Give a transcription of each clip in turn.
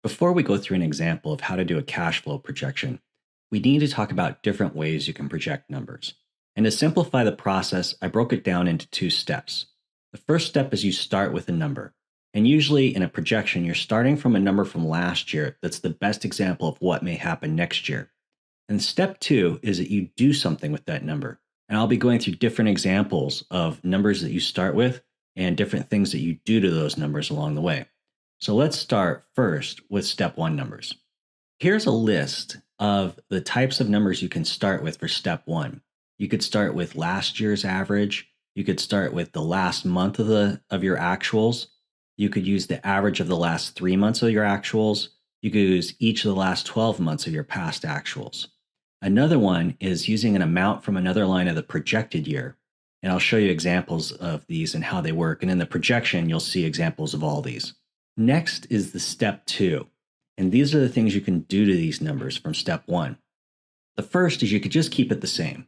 Before we go through an example of how to do a cash flow projection, we need to talk about different ways you can project numbers. And to simplify the process, I broke it down into two steps. The first step is you start with a number. And usually in a projection, you're starting from a number from last year that's the best example of what may happen next year. And step two is that you do something with that number. And I'll be going through different examples of numbers that you start with and different things that you do to those numbers along the way. So let's start first with step one numbers. Here's a list of the types of numbers you can start with for step one. You could start with last year's average. You could start with the last month of your actuals. You could use the average of the last 3 months of your actuals. You could use each of the last 12 months of your past actuals. Another one is using an amount from another line of the projected year. And I'll show you examples of these and how they work. And in the projection, you'll see examples of all these. Next is the step two. And these are the things you can do to these numbers from step one. The first is you could just keep it the same.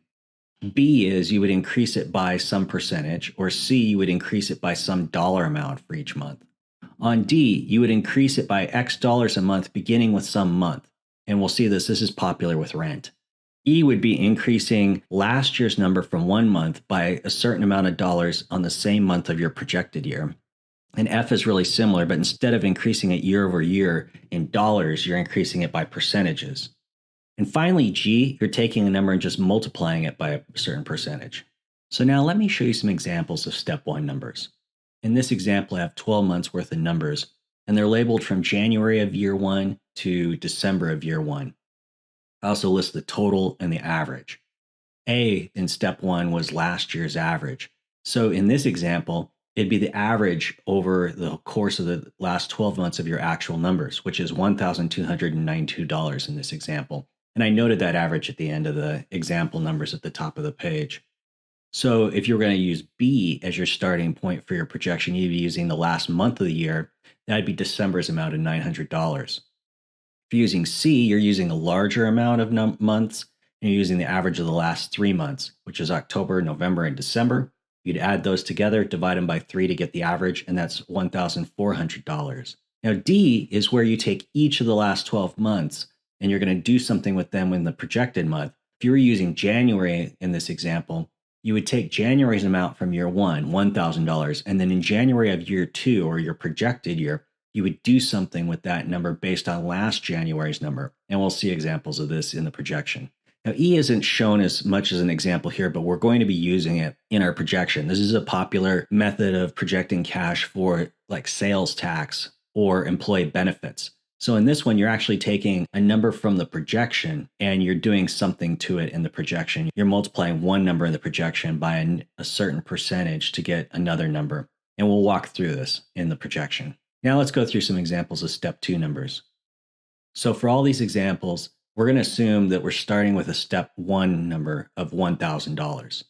B is you would increase it by some percentage, or C, you would increase it by some dollar amount for each month. On D, you would increase it by X dollars a month beginning with some month. And we'll see this is popular with rent. E would be increasing last year's number from 1 month by a certain amount of dollars on the same month of your projected year. And F is really similar, but instead of increasing it year over year in dollars, you're increasing it by percentages. And finally, G, you're taking a number and just multiplying it by a certain percentage. So now let me show you some examples of step one numbers. In this example, I have 12 months worth of numbers, and they're labeled from January of year one to December of year one. I also list the total and the average. A in step one was last year's average. So in this example, it'd be the average over the course of the last 12 months of your actual numbers, which is $1,292 in this example. And I noted that average at the end of the example numbers at the top of the page. So if you're going to use B as your starting point for your projection, you'd be using the last month of the year. That'd be December's amount of $900. If you're using C, you're using a larger amount of months, and you're using the average of the last 3 months, which is October, November, and December. You'd add those together, divide them by 3 to get the average, and that's $1,400. Now, D is where you take each of the last 12 months, and you're going to do something with them in the projected month. If you were using January in this example, you would take January's amount from year one, $1,000, and then in January of year two, or your projected year, you would do something with that number based on last January's number. And we'll see examples of this in the projection. Now, E isn't shown as much as an example here, but we're going to be using it in our projection. This is a popular method of projecting cash for like sales tax or employee benefits. So in this one, you're actually taking a number from the projection and you're doing something to it in the projection. You're multiplying one number in the projection by a certain percentage to get another number. And we'll walk through this in the projection. Now let's go through some examples of step two numbers. So for all these examples, we're going to assume that we're starting with a step one number of $1,000.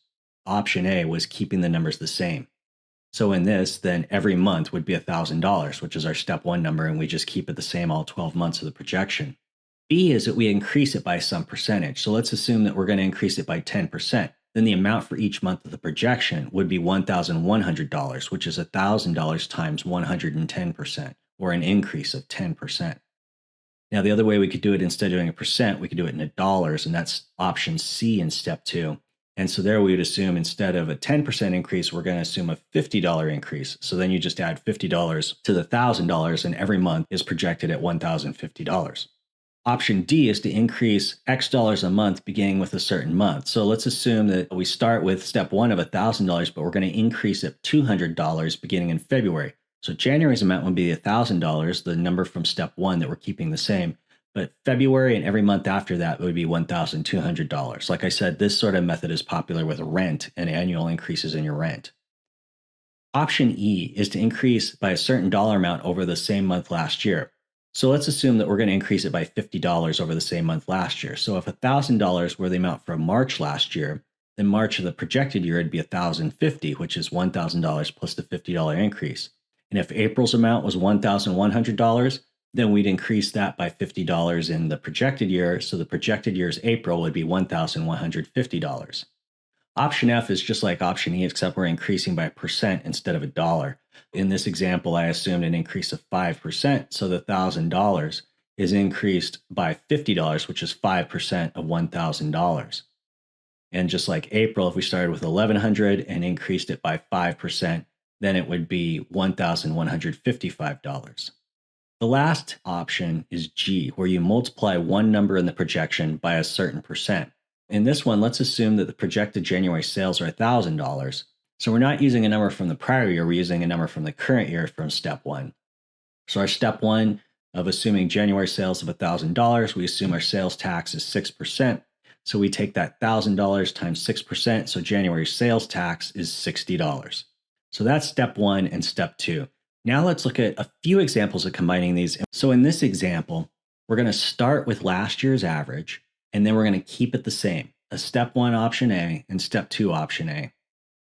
Option A was keeping the numbers the same. So in this, then every month would be $1,000, which is our step one number, and we just keep it the same all 12 months of the projection. B is that we increase it by some percentage. So let's assume that we're going to increase it by 10%. Then the amount for each month of the projection would be $1,100, which is $1,000 times 110%, or an increase of 10%. Now, the other way we could do it, instead of doing a percent, we could do it in dollars, and that's option C in step two. And so there we would assume instead of a 10% increase, we're going to assume a $50 increase. So then you just add $50 to the $1,000, and every month is projected at $1,050. Option D is to increase X dollars a month beginning with a certain month. So let's assume that we start with step one of $1,000, but we're going to increase it $200 beginning in February. So January's amount would be $1,000, the number from step one that we're keeping the same. But February and every month after that would be $1,200. Like I said, this sort of method is popular with rent and annual increases in your rent. Option E is to increase by a certain dollar amount over the same month last year. So let's assume that we're going to increase it by $50 over the same month last year. So if $1,000 were the amount for March last year, then March of the projected year would be $1,050, which is $1,000 plus the $50 increase. And if April's amount was $1,100, then we'd increase that by $50 in the projected year. So the projected year's April would be $1,150. Option F is just like option E, except we're increasing by a percent instead of a dollar. In this example, I assumed an increase of 5%, so the $1,000 is increased by $50, which is 5% of $1,000. And just like April, if we started with 1,100 and increased it by 5%, then it would be $1,155. The last option is G, where you multiply one number in the projection by a certain percent. In this one, let's assume that the projected January sales are $1,000. So we're not using a number from the prior year, we're using a number from the current year from step one. So our step one of assuming January sales of $1,000, we assume our sales tax is 6%. So we take that $1,000 times 6%. So January sales tax is $60. So that's step one and step two. Now let's look at a few examples of combining these. So in this example, we're going to start with last year's average, and then we're going to keep it the same, a step one option A and step two option A.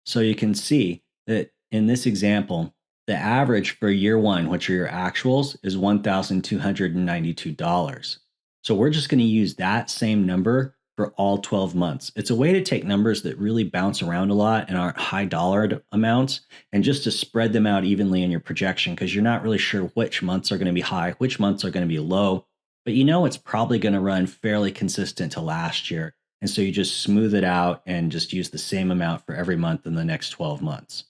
So you can see that in this example, the average for year one, which are your actuals, is $1,292. So we're just going to use that same number for all 12 months. It's a way to take numbers that really bounce around a lot and aren't high dollar amounts, and just to spread them out evenly in your projection, because you're not really sure which months are going to be high, which months are going to be low, but you know it's probably going to run fairly consistent to last year. And so you just smooth it out and just use the same amount for every month in the next 12 months.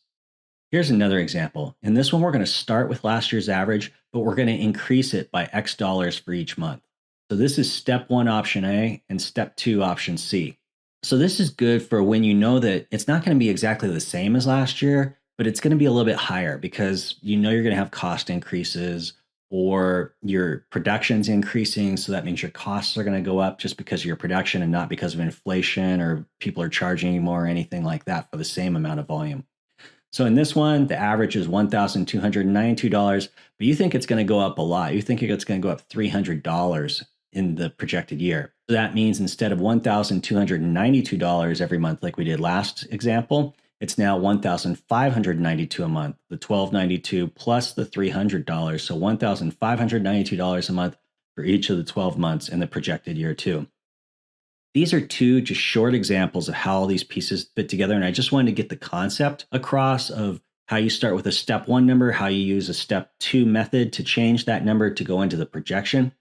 Here's another example. In this one, we're going to start with last year's average, but we're going to increase it by X dollars for each month. So this is step one option A and step two option C. So this is good for when you know that it's not going to be exactly the same as last year, but it's going to be a little bit higher because you know you're going to have cost increases or your production's increasing. So that means your costs are going to go up just because of your production and not because of inflation or people are charging you more or anything like that for the same amount of volume. So in this one, the average is $1,292, but you think it's going to go up a lot. You think it's going to go up $300 in the projected year. So that means instead of $1,292 every month like we did last example, it's now $1,592 a month, the $1,292 plus the $300. So $1,592 a month for each of the 12 months in the projected year two. These are two just short examples of how all these pieces fit together. And I just wanted to get the concept across of how you start with a step one number, how you use a step two method to change that number to go into the projection.